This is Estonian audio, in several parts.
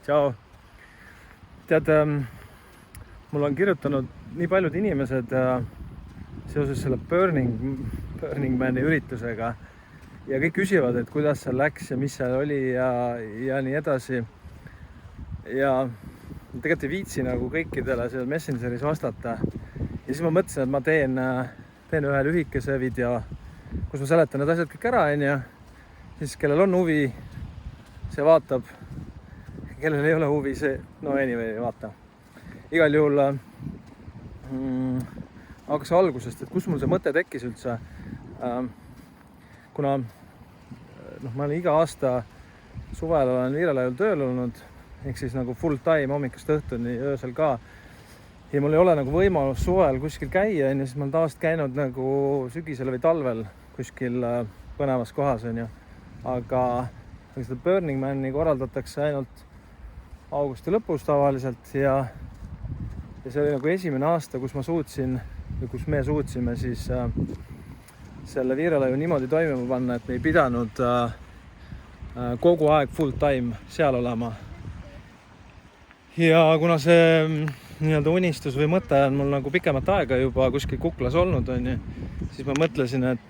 Tšau. Tead, mul on kirjutanud nii paljud inimesed seoses selle Burning Mani üritusega ja kõik küsivad, et kuidas seal läks ja mis seal oli ja nii edasi. Ja tegelikult ei viitsi nagu kõikidele seal Messengeris vastata. Ja siis ma mõtlesin, et ma teen ühe lühikese video, kus ma seletan need asjad kõik ära, ja siis kellel on huvi, see vaatab. Kellel ei ole huvi, see anyway, vaata. Igal juhul hakkas algusest, et kus mul see mõte tekkis üldse. Kuna ma olen iga aasta suvel olen Viiralaiul tööl olnud, ehk siis nagu full time hommikust õhtuni, öösel ka. Ja mul ei ole nagu võimalus suvel kuskil käia, ja siis ma olen tavaliselt käinud nagu sügisel või talvel kuskil põnevas kohas. Aga seda Burning Mani korraldatakse ainult augusti lõpus tavaliselt ja see oli nagu esimene aasta, kus me suutsime siis selle Viiralaiu niimoodi toimima panna, et me ei pidanud kogu aeg full time seal olema. Ja kuna see nii-öelda unistus või mõte on mul nagu pikemat aega juba kuskil kuklas olnud, siis ma mõtlesin, et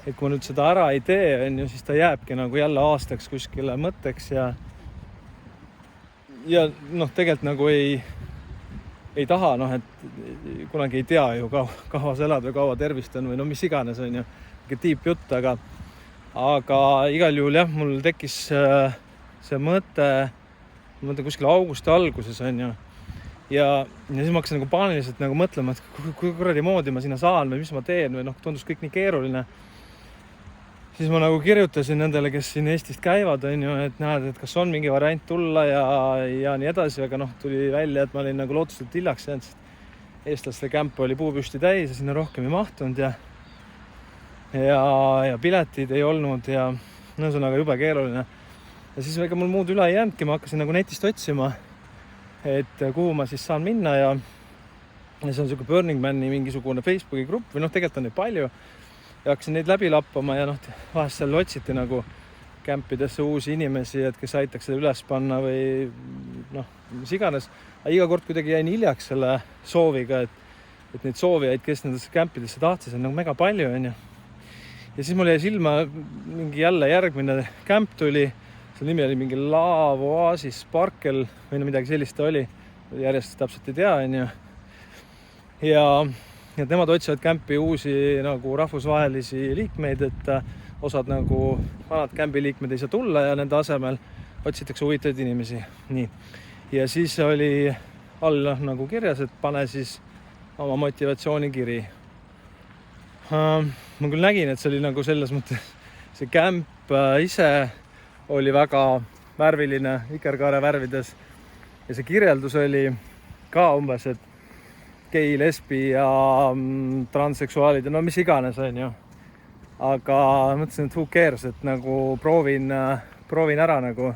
kui ma nüüd seda ära ei tee, siis ta jääbki nagu jälle aastaks kuskile mõtteks ja tegelikult nagu ei taha, et kunagi ei tea ju kaua sa elad või kaua tervist on või mis iganes on ju, tiip jutt, aga igal juhul jah, mul tekkis see mõte kuskil augusti alguses on ju, ja siis ma hakkasin nagu paaniliselt nagu mõtlema, et kui kuradi moodi ma sinna saan või mis ma teen või tundus kõik nii keeruline. Siis ma nagu kirjutasin nendele, kes siin Eestist käivad, et näed, et kas on mingi variant tulla ja nii edasi, aga tuli välja, et ma olin nagu lootuselt hiljaks jäänud, sest eestlaste kämp oli puupüsti täis ja sinna rohkem ei mahtunud ja piletid ei olnud ja ühesõnaga jube keeruline. Ja siis ega mul muud üle ei jäänudki, ma hakkasin nagu netist otsima, et kuhu ma siis saan minna ja see on selline Burning Mani mingisugune Facebooki grupp või tegelikult on neid palju. Ja hakkasin neid läbi lappama ja vahest seal otsiti nagu kämpidesse uusi inimesi, et kes aitaks seda üles panna või mis iganes. Aga iga kord kuidagi jäin hiljaks selle sooviga, et neid soovijaid, kes nendesse kämpidesse tahtis, on nagu mega palju. Ja siis mul jäi silma mingi jälle järgmine kämp tuli. Selle nimi oli mingi Love Oasis Sparkle või midagi sellist oli. Järjest täpselt ei tea. Ja nemad otsivad kämpi uusi nagu rahvusvahelisi liikmeid, et osad nagu vanad kämbi liikmed ei saa tulla ja nende asemel otsitakse huvitavaid inimesi. Nii. Ja siis oli all nagu kirjas, et pane siis oma motivatsioonikiri. Ma küll nägin, et see oli nagu selles mõttes, see kämp ise oli väga värviline, vikerkaare värvides ja see kirjeldus oli ka umbes, et gei, lesbi ja transseksuaalid ja mis iganes on ju. Aga mõtlesin, et who cares, et nagu proovin ära nagu.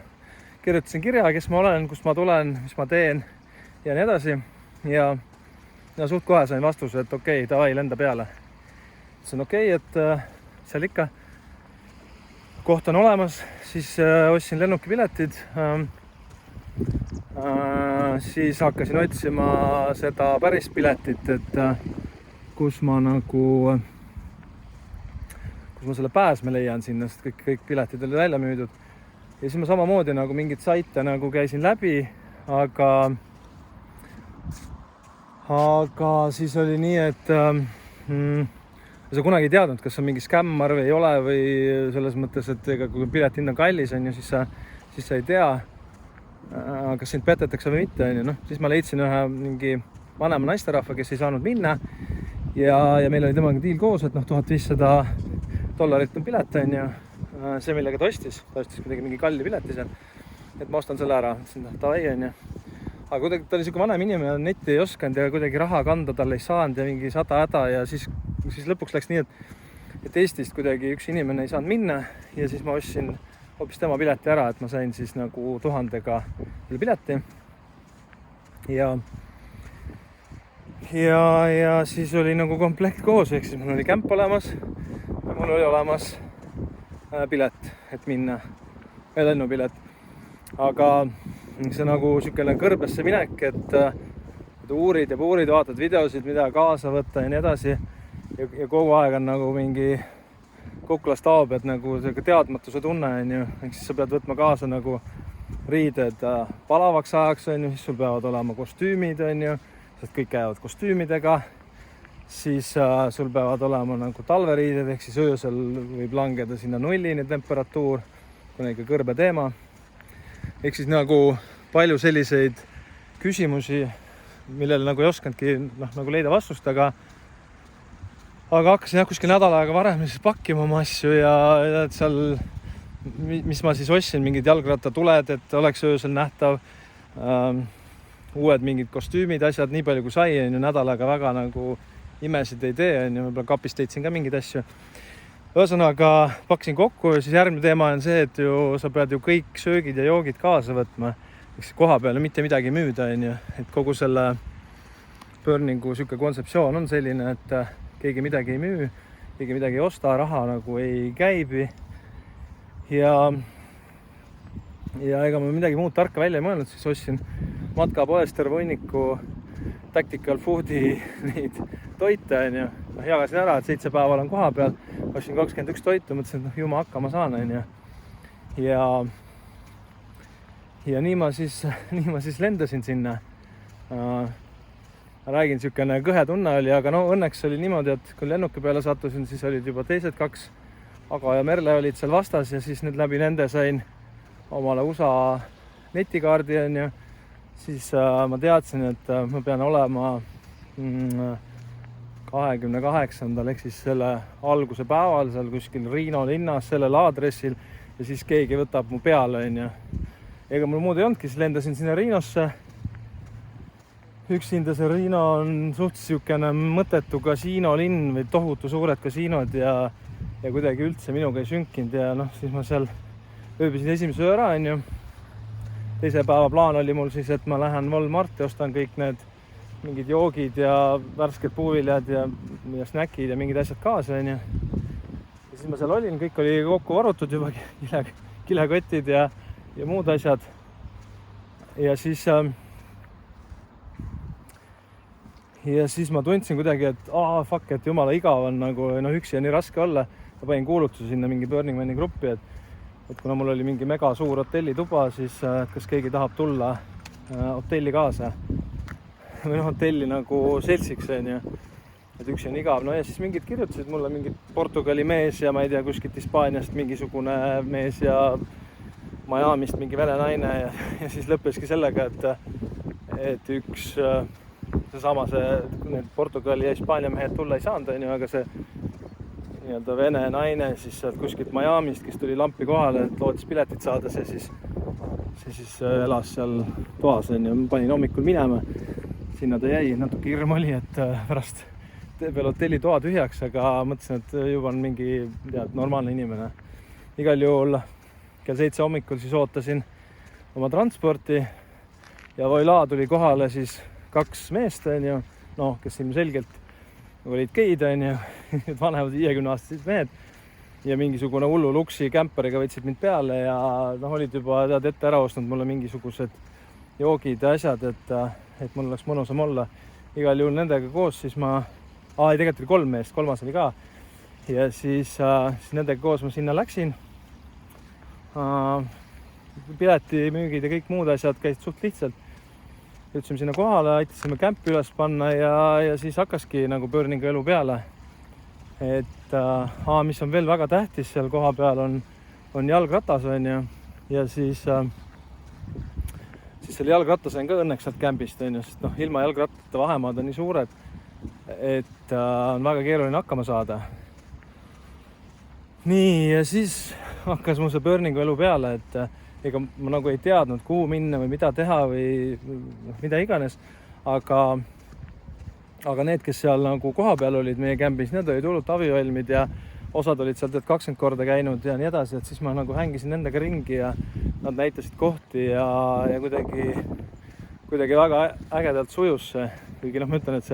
Kirjutasin kirja, kes ma olen, kust ma tulen, mis ma teen ja nii edasi. Ja suht kohe sain vastuse, et okei, davai, lenda peale. See on okei, et seal ikka koht on olemas, siis ostsin lennukipiletid. Siis hakkasin otsima seda päris piletit, et kus ma selle pääsme leian sinna, sest kõik piletid oli välja müüdud. Ja siis ma samamoodi nagu mingit saite nagu käisin läbi, aga siis oli nii, et sa kunagi ei teadnud, kas on mingi skämmar või ei ole või selles mõttes, et kui pilet hind on kallis, siis sa ei tea, kas sind petetakse või mitte. Siis ma leidsin ühe mingi vanema naisterahva, kes ei saanud minna ja meil oli temaga diil koos, et $1500 on pilet ja see, millega ta ostis kuidagi mingi kalli pileti seal, et ma ostan selle ära, ütlesin, davai on. Aga kuidagi ta oli selline vanem inimene, netti ei osanud ja kuidagi raha kanda tal ei saanud ja mingi 100 häda ja siis lõpuks läks nii, et Eestist kuidagi üks inimene ei saanud minna ja siis ma ostsin hoopis tema pileti ära, et ma sain siis nagu 1000-ga pileti ja siis oli nagu komplekt koos, ehk siis mul oli kämp olemas ja mul oli olemas pilet, et minna, lennupilet. aga see nagu niisugune kõrbesse minek, et uurid ja puurid, vaatad videosid, mida kaasa võtta ja nii edasi ja kogu aeg on nagu mingi kuklas taob, et nagu see teadmatuse tunne on ju, ehk siis sa pead võtma kaasa nagu riided palavaks ajaks on ju, siis sul peavad olema kostüümid on ju, sest kõik käivad kostüümidega, siis sul peavad olema nagu talveriided, ehk siis öösel võib langeda sinna nullini temperatuur, kuna ikka kõrbe teema. Ehk siis nagu palju selliseid küsimusi, millele nagu ei oskandki nagu leida vastust, aga hakkasin kuskil nädal aega varem siis pakkima oma asju ja et seal, mis ma siis ostsin, mingid jalgrattatuled, et oleks öösel nähtav, uued mingid kostüümid, asjad, nii palju kui sai, on ju, nädal aega väga nagu imesid ei tee, on ju, võib-olla kapist leidsin ka mingeid asju. Ühesõnaga pakkisin kokku ja siis järgmine teema on see, et ju sa pead ju kõik söögid ja joogid kaasa võtma, eks koha peale mitte midagi müüda, on ju, et kogu selle Burningu sihuke kontseptsioon on selline, et keegi midagi ei müü, keegi midagi ei osta, raha nagu ei käibi ja ega ma midagi muud tarka välja ei mõelnud, siis ostsin matkapoest Tervunniku Tactical Foodi neid toite, on ju, jagasin ära, et 7 päeva olen koha peal, ostsin 21 toitu, mõtlesin, et ju ma hakkama saan, on ju. Ja nii ma siis lendasin sinna. Räägin, niisugune kõhe tunne oli, aga no õnneks oli niimoodi, et kui lennuki peale sattusin, siis olid juba teised 2 Aga ja Merle olid seal vastas ja siis nüüd läbi nende sain omale USA netikaardi, on ju. Siis ma teadsin, et ma pean olema 28. ehk siis selle alguse päeval seal kuskil Riino linnas sellel aadressil ja siis keegi võtab mu peale, on ju. Ega mul muud ei olnudki, siis lendasin sinna Riinosse. Üksinda see Riino on suht siukene mõttetu kasiinolinn või tohutu suured kasiinod ja kuidagi üldse minuga ei sünkinud ja noh, siis ma seal ööbisin esimese öö ära, on ju. Teise päeva plaan oli mul siis, et ma lähen Walmarti, ostan kõik need mingid joogid ja värsked puuviljad ja snäkid ja mingid asjad kaasa, on ju. Ja siis ma seal olin, kõik oli kokku varutud juba, kilekotid ja muud asjad. Ja siis ma tundsin kuidagi, et fuck, et jumala igav on nagu, üksi on nii raske olla. Ma panin kuulutuse sinna mingi Burning Mani gruppi, et kuna mul oli mingi mega suur hotellituba, siis kas keegi tahab tulla hotelli kaasa või hotelli nagu seltsiks, on ju. Et üksi on igav. No ja siis mingid kirjutasid mulle mingid Portugali mees ja ma ei tea, kuskilt Hispaaniast mingisugune mees ja Miamist mingi vene naine ja siis lõppeski sellega, et üks need Portugali ja Hispaania mehed tulla ei saanud, on ju, aga see nii-öelda vene naine siis sealt kuskilt Miamist, kes tuli lampi kohale, et lootis piletit saada, see siis elas seal toas, on ju. Ma panin hommikul minema, sinna ta jäi, natuke hirm oli, et pärast veel hotelli toa tühjaks, aga mõtlesin, et juba on mingi normaalne inimene. Igal juhul kell 7 hommikul siis ootasin oma transporti ja voilà tuli kohale siis 2 meest, on ju, kes ilmselgelt olid geid, on ju, vanemad 50-aastased mehed ja mingisugune hullu luksi kämperiga võtsid mind peale ja olid juba ette ära ostnud mulle mingisugused joogid ja asjad, et mul oleks mõnusam olla. Igal juhul nendega koos siis tegelikult oli 3 meest, 3. oli ka ja siis nendega koos ma sinna läksin. Piletimüügid ja kõik muud asjad käisid suht lihtsalt. Jõudsime sinna kohale, aitasime kämpi üles panna ja siis hakkaski nagu Burningu elu peale. Et mis on veel väga tähtis seal koha peal on jalgratas, on ju. Ja siis selle jalgratta sain ka õnneks sealt kämpist, on ju, sest ilma jalgrattata vahemaad on nii suured, et on väga keeruline hakkama saada. Nii, ja siis hakkas mu see Burningu elu peale, et ega ma nagu ei teadnud, kuhu minna või mida teha või mida iganes, aga need, kes seal nagu koha peal olid meie kämbis, need olid hullult abivalmid ja osad olid sealt 20 korda käinud ja nii edasi, et siis ma nagu hängisin nendega ringi ja nad näitasid kohti ja kuidagi väga ägedalt sujus see, kuigi ma ütlen, et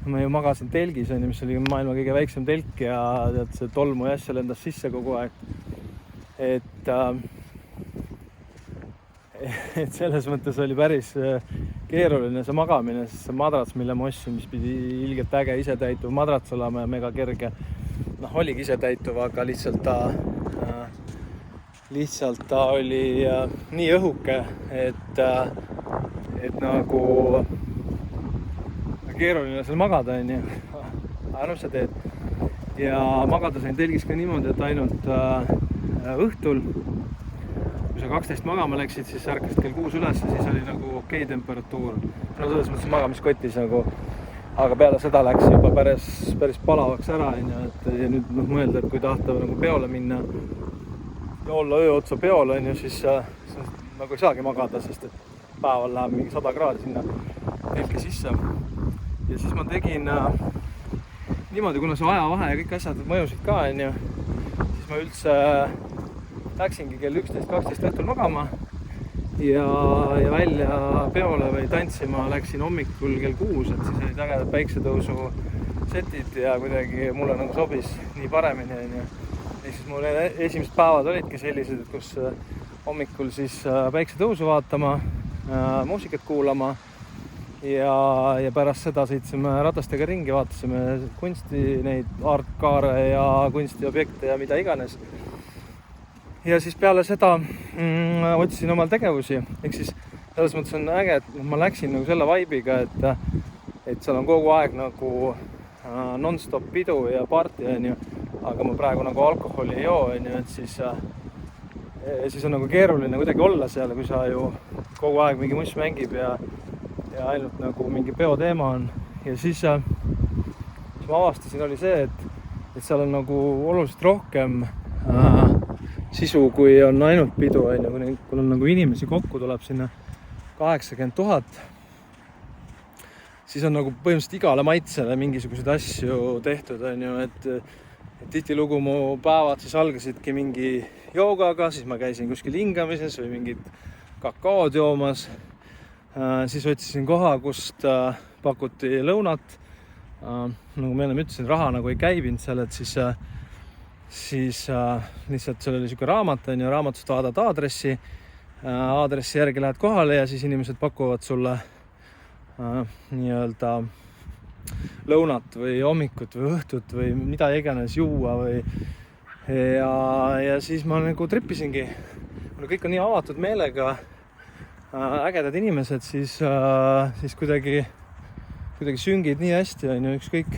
ma ju magasin telgis, mis oli maailma kõige väiksem telk ja see tolmu ja asja lendas sisse kogu aeg, et et selles mõttes oli päris keeruline see magamine, sest see madrats, mille ma ostsin, mis pidi ilgelt äge isetäituv madrats olema ja mega kerge, oligi isetäituv, aga lihtsalt ta oli nii õhuke, et nagu keeruline seal magada, onju. Aga sa teed. Ja magada sain telgis ka niimoodi, et ainult õhtul, kui sa 12 magama läksid, siis ärkasid kell 6 üles ja siis oli nagu okei temperatuur. Selles mõttes magamiskotis nagu, aga peale seda läks juba päris palavaks ära, ja nüüd mõelda, et kui tahta nagu peole minna ja olla öö otsa peol, siis nagu ei saagi magada, sest et päeval läheb mingi 100 kraadi sinna telki sisse. Ja siis ma tegin niimoodi, kuna see ajavahe ja kõik asjad mõjusid ka, siis ma üldse läksingi kell 11-12 õhtul magama ja välja peole või tantsima läksin hommikul kell 6, et siis olid ägedad päiksetõusu setid ja kuidagi mulle nagu sobis nii paremini. Ja siis mul esimesed päevad olidki sellised, et kus hommikul siis päiksetõusu vaatama, muusikat kuulama ja pärast seda sõitsime ratastega ringi, vaatasime kunsti, neid artkaare ja kunstiobjekte ja mida iganes. Ja siis peale seda otsisin omal tegevusi, ehk siis selles mõttes on äge, et ma läksin nagu selle vibe'iga, et seal on kogu aeg nagu non-stop pidu ja party, aga ma praegu nagu alkoholi ei joo, et siis on nagu keeruline kuidagi olla seal, kui sa ju kogu aeg mingi muss mängib ja ainult nagu mingi peoteema on. Ja siis ma avastasin, oli see, et seal on nagu oluliselt rohkem sisu, kui on ainult pidu, kui on nagu inimesi kokku tuleb sinna 80 000, siis on nagu põhimõtteliselt igale maitsele mingisuguseid asju tehtud, et tihtilugu mu päevad siis algasidki mingi joogaga, siis ma käisin kuskil hingamises või mingid kakaod joomas, siis otsisin koha, kust pakuti lõunat, nagu ma enne ütlesin, raha nagu ei käibinud seal, et siis lihtsalt seal oli siuke raamat, raamatust vaadad aadressi järgi lähed kohale ja siis inimesed pakuvad sulle nii-öelda lõunat või hommikut või õhtut või mida iganes juua ja siis ma nagu trippisingi, kuna kõik on nii avatud meelega, ägedad inimesed, siis kuidagi süngid nii hästi, ükskõik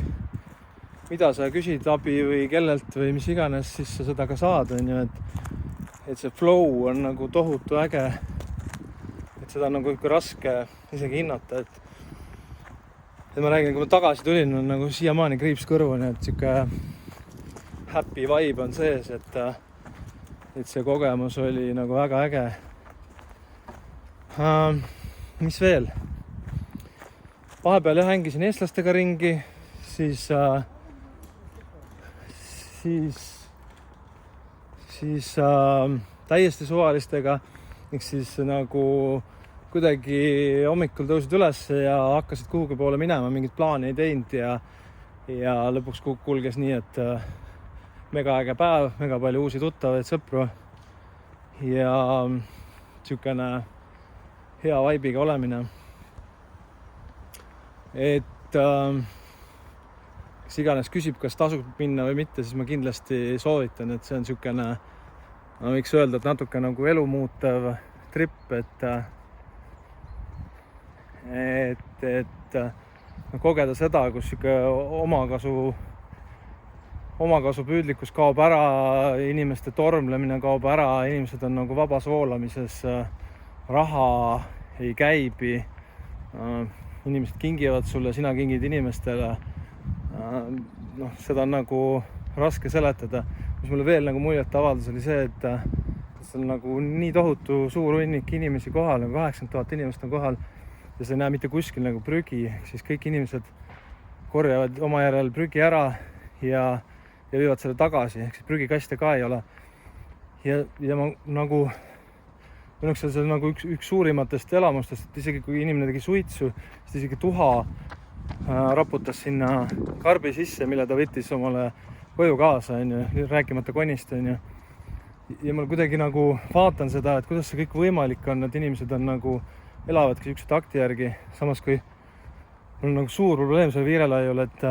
mida sa küsid abi või kellelt või mis iganes, siis sa seda ka saad, et see flow on nagu tohutu äge, et seda on nagu ikka raske isegi hinnata, et ma räägin, kui ma tagasi tulin, on nagu siiamaani kriips kõrvuni, et siuke happy vibe on sees, et see kogemus oli nagu väga äge. Mis veel? Vahepeal hängisin eestlastega ringi, siis täiesti suvalistega, ehk siis nagu kuidagi hommikul tõusid üles ja hakkasid kuhugi poole minema, mingit plaani ei teinud ja lõpuks kulges nii, et mega äge päev, mega palju uusi tuttavaid, sõpru ja siukene hea vibe'iga olemine. Et kes iganes küsib, kas tasub minna või mitte, siis ma kindlasti soovitan, et see on siukene, ma võiks öelda, et natuke nagu elu muutev trip, et kogeda seda, kus siuke omakasu püüdlikkus kaob ära, inimeste tormlemine kaob ära, inimesed on nagu vabas voolamises, raha ei käibi, inimesed kingivad sulle, sina kingid inimestele. Seda on nagu raske seletada. Mis mulle veel nagu muljet avaldas, oli see, et see on nagu nii tohutu suur hunnik inimesi kohal, nagu 80 000 inimest on kohal ja sa ei näe mitte kuskil nagu prügi, siis kõik inimesed korjavad oma järel prügi ära ja viivad selle tagasi, ehk siis prügikaste ka ei ole. Ja ma nagu see on nagu üks suurimatest elamustest, et isegi kui inimene tegi suitsu, siis isegi tuha raputas sinna karbi sisse, mille ta võttis omale koju kaasa, rääkimata konist. ja ma kuidagi nagu vaatan seda, et kuidas see kõik võimalik on, et inimesed on nagu, elavadki siukse takti järgi, samas kui mul on nagu suur probleem selle Viirelaiul, et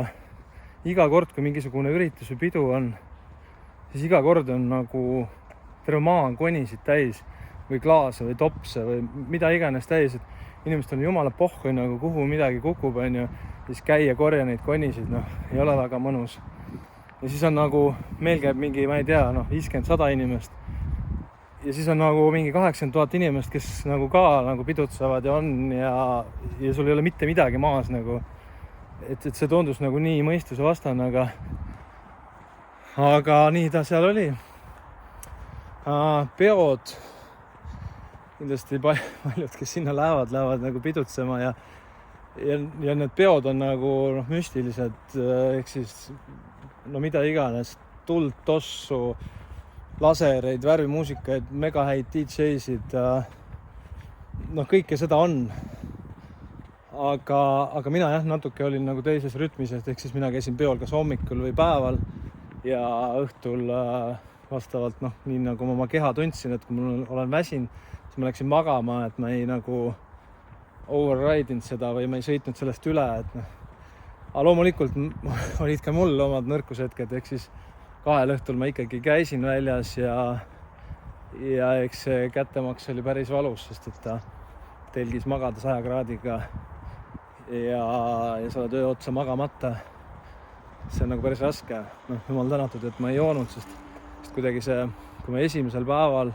iga kord, kui mingisugune üritus või pidu on, siis iga kord on nagu terve maa on konisid täis või klaase või topse või mida iganes täis, et inimestel on jumala pohhu nagu kuhu midagi kukub, on ju, siis käia korja neid konisid, ei ole väga mõnus. Ja siis on nagu, meil käib mingi, ma ei tea, 50-100 inimest. Ja siis on nagu mingi 80 000 inimest, kes nagu ka nagu pidutsevad ja on ja sul ei ole mitte midagi maas nagu. Et see tundus nagu nii mõistuse vastane, aga nii ta seal oli. Peod, kindlasti paljud, kes sinna lähevad nagu pidutsema ja need peod on nagu müstilised, ehk siis mida iganes, tuld, tossu, lasereid, värvimuusikaid, mega häid DJ-sid, kõike seda on. Aga mina natuke olin nagu teises rütmis, ehk siis mina käisin peol kas hommikul või päeval ja õhtul vastavalt nii nagu ma oma keha tundsin, et kui mul olen väsin, siis ma läksin magama, et ma ei nagu override'inud seda või ma ei sõitnud sellest üle, aga loomulikult olid ka mul omad nõrkushetked, ehk siis 2 õhtul ma ikkagi käisin väljas ja eks see kättemaks oli päris valus, sest et ta telgis magada 100 kraadiga ja sa oled öö otsa magamata. See on nagu päris raske. Jumal tänatud, et ma ei joonud, sest kuidagi see, kui ma esimesel päeval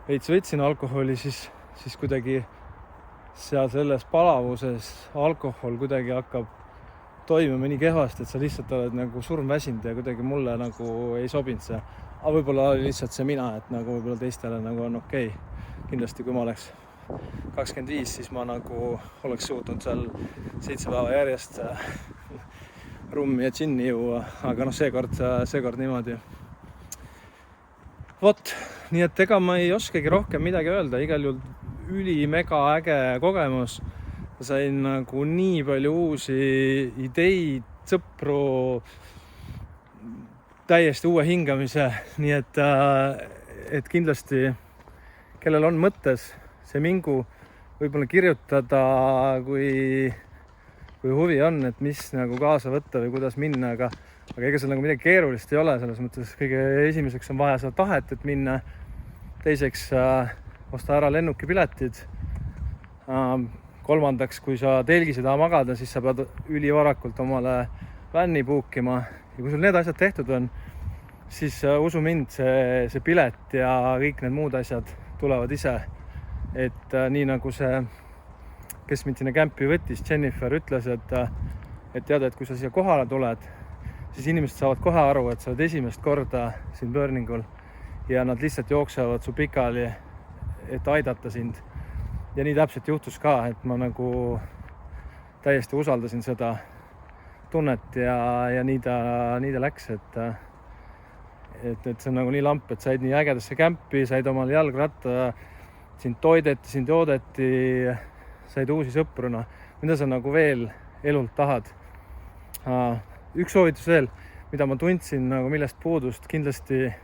veits võtsin alkoholi, siis kuidagi seal selles palavuses alkohol kuidagi hakkab toimima nii kehvasti, et sa lihtsalt oled nagu surmväsinud ja kuidagi mulle nagu ei sobinud see. Aga võib-olla oli lihtsalt see mina, et nagu võib-olla teistele nagu on okei. Kindlasti kui ma oleks 25, siis ma nagu oleks suutnud seal 7 päeva järjest rummi ja džinni juua, aga seekord niimoodi. Vot, nii et ega ma ei oskagi rohkem midagi öelda, igal juhul mega äge kogemus. Sain nagu nii palju uusi ideid, sõpru, täiesti uue hingamise, nii et kindlasti, kellel on mõttes see mingu võib-olla kirjutada, kui huvi on, et mis nagu kaasa võtta või kuidas minna, aga ega seal nagu midagi keerulist ei ole, selles mõttes kõige esimeseks on vaja seda tahet, et minna. Teiseks osta ära lennukipiletid. Kolmandaks, kui sa telgis ei taha magada, siis sa pead ülivarakult omale vänni puukima. Ja kui sul need asjad tehtud on, siis usu mind, see pilet ja kõik need muud asjad tulevad ise. Et nii nagu see, kes mind sinna kämpi võttis, Jennifer ütles, et tead, et kui sa siia kohale tuled, siis inimesed saavad kohe aru, et sa oled esimest korda siin Burningul ja nad lihtsalt jooksevad su pikali, et aidata sind. Ja nii täpselt juhtus ka, et ma nagu täiesti usaldasin seda tunnet ja nii ta läks, et see on nagu nii lamp, et said nii ägedasse kämpi, said omal jalgratta, sind toideti, sind joodeti, said uusi sõpruna, mida sa nagu veel elult tahad. Üks soovitus veel, mida ma tundsin, nagu millest puudust, kindlasti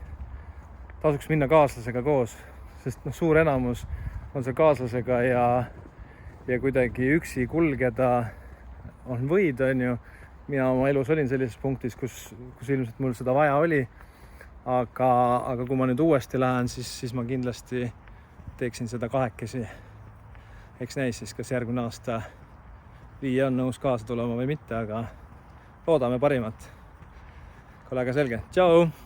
tasuks minna kaaslasega koos, sest suur enamus on see kaaslasega ja kuidagi üksi kulgeda on võid, on ju. Mina oma elus olin sellises punktis, kus ilmselt mul seda vaja oli, aga kui ma nüüd uuesti lähen, siis ma kindlasti teeksin seda kahekesi. Eks näis siis, kas järgmine aasta Viie on nõus kaasa tulema või mitte, aga loodame parimat. Ole aga selge. Tšau!